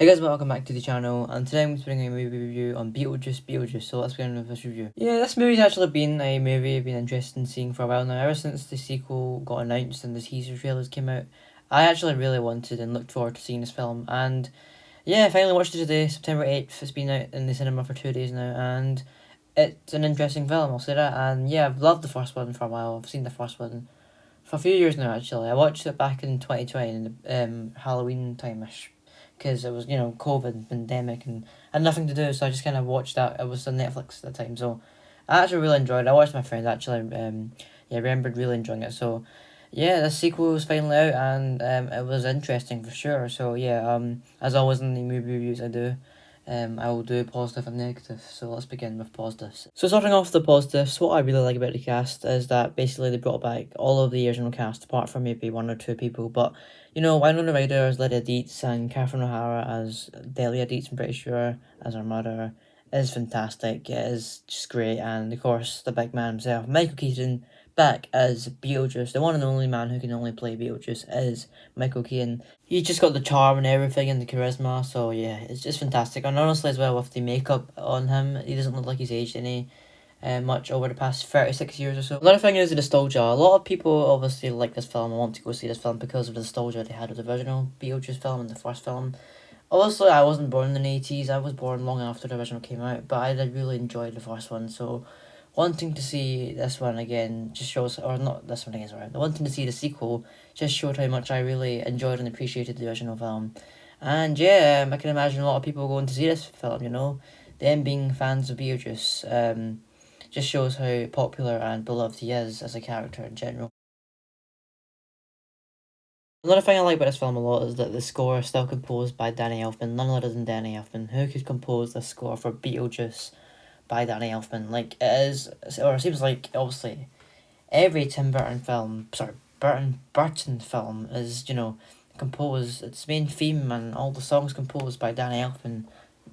Hey guys, welcome back to the channel, and today I'm doing a movie review on Beetlejuice, so let's begin with this review. Yeah, this movie's actually been a movie I've been interested in seeing for a while now, ever since the sequel got announced and the teaser trailers came out. I actually really wanted and looked forward to seeing this film, and yeah, I finally watched it today, September 8th, it's been out in the cinema for 2 days now, and it's an interesting film, I'll say that, and yeah, I've loved the first one for a while, I've seen the first one for a few years now actually. I watched it back in 2020 in the Halloween time-ish, because it was, COVID, pandemic, and I had nothing to do, so I just kind of watched that. It was on Netflix at the time, so I actually really enjoyed it. I watched my friends actually, yeah, remembered really enjoying it, so yeah, the sequel was finally out, and it was interesting for sure, so yeah, as always in the movie reviews I do, I will do positive and negative. So let's begin with positives. So starting off the positives, what I really like about the cast is that basically they brought back all of the original cast apart from maybe one or two people. But Winona Ryder as Lydia Deetz and Catherine O'Hara as Delia Deetz, I'm pretty sure, as her mother is fantastic. It is just great, and of course the big man himself, Michael Keaton, back as Beetlejuice. The one and only man who can only play Beetlejuice is Michael Keaton. He's just got the charm and everything and the charisma, so yeah, it's just fantastic. And honestly, as well, with the makeup on him, he doesn't look like he's aged any much over the past 36 years or so. Another thing is the nostalgia. A lot of people obviously like this film and want to go see this film because of the nostalgia they had with the original Beetlejuice film and the first film. Obviously, I wasn't born in the 80s, I was born long after the original came out, but I did really enjoy the first one, so wanting to see this one again just shows, or not this one again, sorry, wanting to see the sequel just showed how much I really enjoyed and appreciated the original film. And yeah, I can imagine a lot of people going to see this film, them being fans of Beetlejuice, just shows how popular and beloved he is as a character in general. Another thing I like about this film a lot is that the score is still composed by Danny Elfman, none other than Danny Elfman. Who could compose the score for Beetlejuice by Danny Elfman? Like, it is, or it seems like, obviously, every Tim Burton film, sorry, Burton film is, composed, its main theme and all the songs composed by Danny Elfman.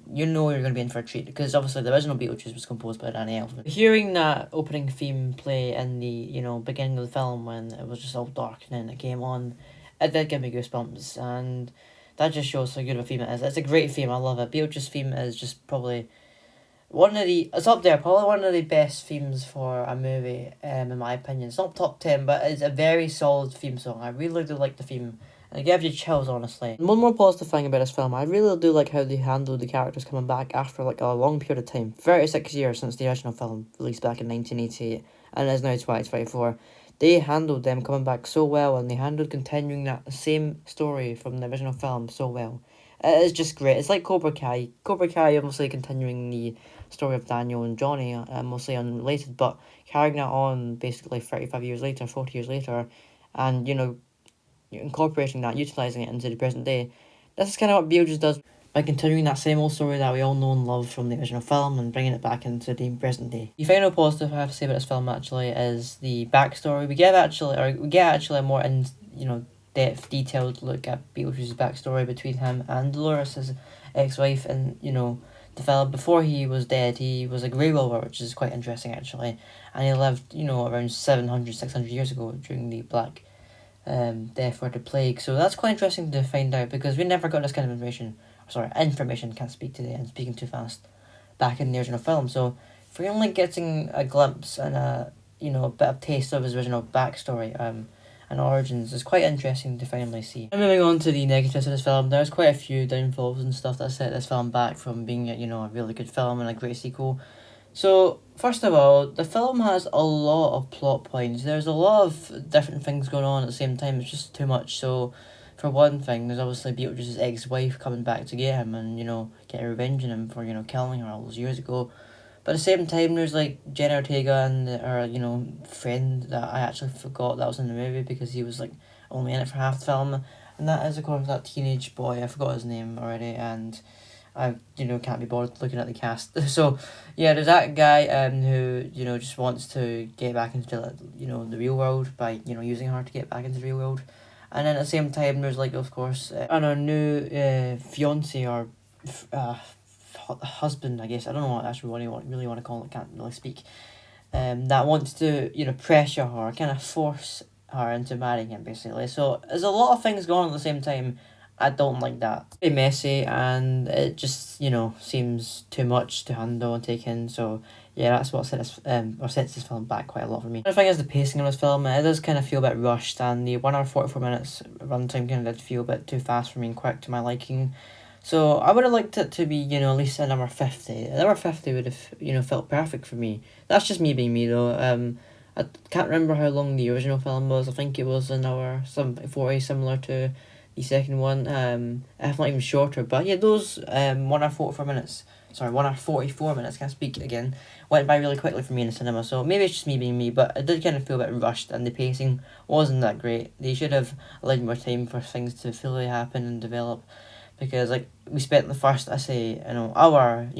You know you're going to be in for a treat, because obviously the original Beetlejuice was composed by Danny Elfman. Hearing that opening theme play in the, beginning of the film when it was just all dark and then it came on, it did give me goosebumps, and that just shows how good of a theme it is. It's a great theme, I love it. Beetlejuice theme is just probably it's up there, probably one of the best themes for a movie, in my opinion. It's not top 10, but it's a very solid theme song. I really do like the theme, and it gives you chills, honestly. And one more positive thing about this film, I really do like how they handled the characters coming back after like a long period of time. 36 years since the original film, released back in 1988, and it is now 2024. They handled them coming back so well, and they handled continuing that same story from the original film so well. It is just great. It's like Cobra Kai. Cobra Kai obviously continuing the story of Daniel and Johnny, mostly unrelated, but carrying that on basically 35 years later, 40 years later, and, incorporating that, utilising it into the present day. This is kind of what Beetlejuice does by continuing that same old story that we all know and love from the original film and bringing it back into the present day. The final positive I have to say about this film actually is the backstory. We get actually a more depth, detailed look at Beetlejuice's backstory between him and Dolores, his ex-wife, and the fella before he was dead, he was a grey wolver, which is quite interesting actually, and he lived around 700, 600 years ago during the Black death or the plague. So that's quite interesting to find out, because we never got this kind of information, can't speak today, I'm speaking too fast, back in the original film. So if we're only getting a glimpse and a bit of taste of his original backstory and origins, is quite interesting to finally see. And moving on to the negatives of this film, there's quite a few downfalls and stuff that set this film back from being a really good film and a great sequel. So, first of all, the film has a lot of plot points. There's a lot of different things going on at the same time. It's just too much. So, for one thing, there's obviously Beetlejuice's ex-wife coming back to get him and, getting revenge on him for, killing her all those years ago. But at the same time, there's, like, Jenna Ortega and her, friend that I actually forgot that was in the movie, because he was, like, only in it for half the film. And that is, of course, that teenage boy. I forgot his name already, and I, can't be bothered looking at the cast. So, yeah, there's that guy who, just wants to get back into, the real world by, using her to get back into the real world. And then at the same time, there's, like, of course, and her new fiancé or husband, I guess. I don't know what that's really want to call it, can't really speak. That wants to, pressure her, kind of force her into marrying him, basically. So there's a lot of things going on at the same time, I don't like that. Very messy, and it just, seems too much to handle and take in. So yeah, that's what sets this film back quite a lot for me. The thing is the pacing of this film. It does kind of feel a bit rushed, and the 1 hour 44 minutes runtime kind of did feel a bit too fast for me and quick to my liking. So I would have liked it to be, at least a number 50. A number 50 would have, felt perfect for me. That's just me being me though. I can't remember how long the original film was. I think it was an hour, 40, similar to the second one. If not even shorter. But yeah, those 1 hour 44 minutes. Sorry, 1 hour 44 minutes. Can't speak again. Went by really quickly for me in the cinema. So maybe it's just me being me, but it did kind of feel a bit rushed, and the pacing wasn't that great. They should have allowed more time for things to fully happen and develop, because like we spent the first, I say, hour,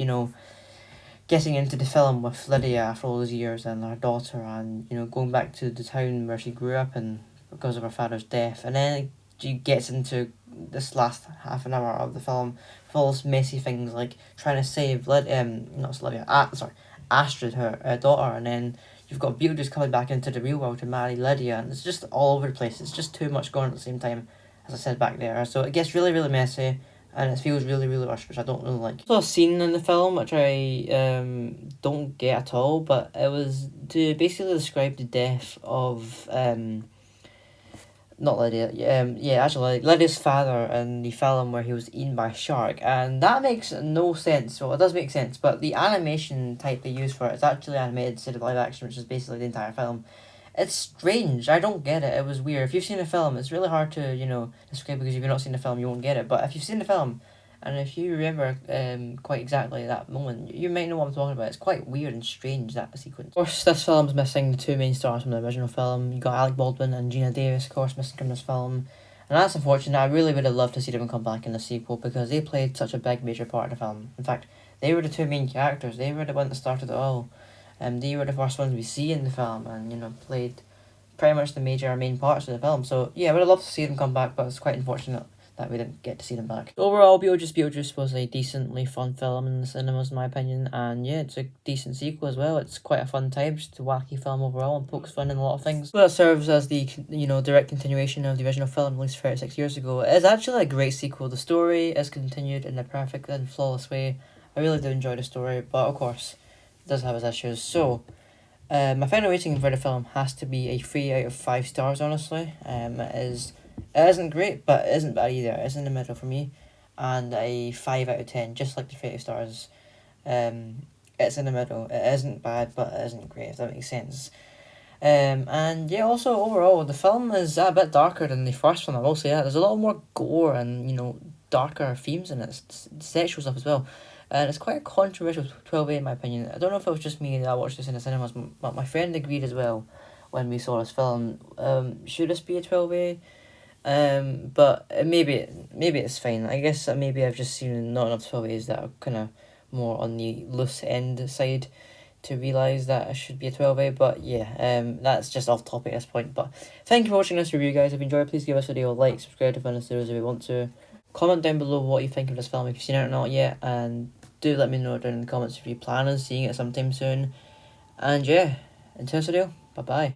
getting into the film with Lydia after all those years and her daughter, and going back to the town where she grew up in because of her father's death, and then she gets into this last half an hour of the film with all those messy things like trying to save not Lydia, Astrid, her daughter, and then you've got Beetlejuice coming back into the real world to marry Lydia, and it's just all over the place. It's just too much going on at the same time, as I said back there. So it gets really, really messy, and it feels really, really rushed, which I don't really like. There's a scene in the film which I don't get at all, but it was to basically describe the death of not Lydia, yeah, actually Lydia's father in the film where he was eaten by a shark, and that makes no sense. Well, it does make sense, but the animation type they use for it is actually animated instead of live action, which is basically the entire film. It's strange. I don't get it. It was weird. If you've seen the film, it's really hard to, describe, because if you've not seen the film, you won't get it. But if you've seen the film, and if you remember quite exactly that moment, you might know what I'm talking about. It's quite weird and strange, that sequence. Of course, this film's missing the two main stars from the original film. You got Alec Baldwin and Gina Davis, of course, missing from this film. And that's unfortunate. I really would have loved to see them come back in the sequel, because they played such a big, major part of the film. In fact, they were the two main characters. They were the ones that started it all. They were the first ones we see in the film, and played pretty much the major main parts of the film. So yeah, I would have loved to see them come back, but it's quite unfortunate that we didn't get to see them back. Overall, Beetlejuice was a decently fun film in the cinemas, in my opinion, and yeah, it's a decent sequel as well. It's quite a fun time, just a wacky film overall, and pokes fun in a lot of things. So that serves as the direct continuation of the original film released 36 years ago. It is actually a great sequel. The story is continued in a perfect and flawless way. I really do enjoy the story, but of course, it does have its issues. So my final rating for the film has to be a 3 out of 5 stars, honestly. It isn't great, but it isn't bad either. It's in the middle for me. And a 5 out of 10, just like the 3 stars. It's in the middle. It isn't bad, but it isn't great, if that makes sense. And yeah, also overall, the film is a bit darker than the first one, I will say that. There's a lot more gore and, darker themes in it, sexual stuff as well. And it's quite a controversial 12A in my opinion. I don't know if it was just me that watched this in the cinemas, but my friend agreed as well when we saw this film. Should this be a 12A? But maybe it's fine. I guess maybe I've just seen not enough 12As that are kind of more on the loose end side to realise that it should be a 12A. But yeah, that's just off topic at this point. But thank you for watching this review, guys. If you enjoyed, please give us a video a like, subscribe to find us if you want to. Comment down below what you think of this film if you've seen it or not yet, and do let me know down in the comments if you plan on seeing it sometime soon. And yeah, until next video, bye bye.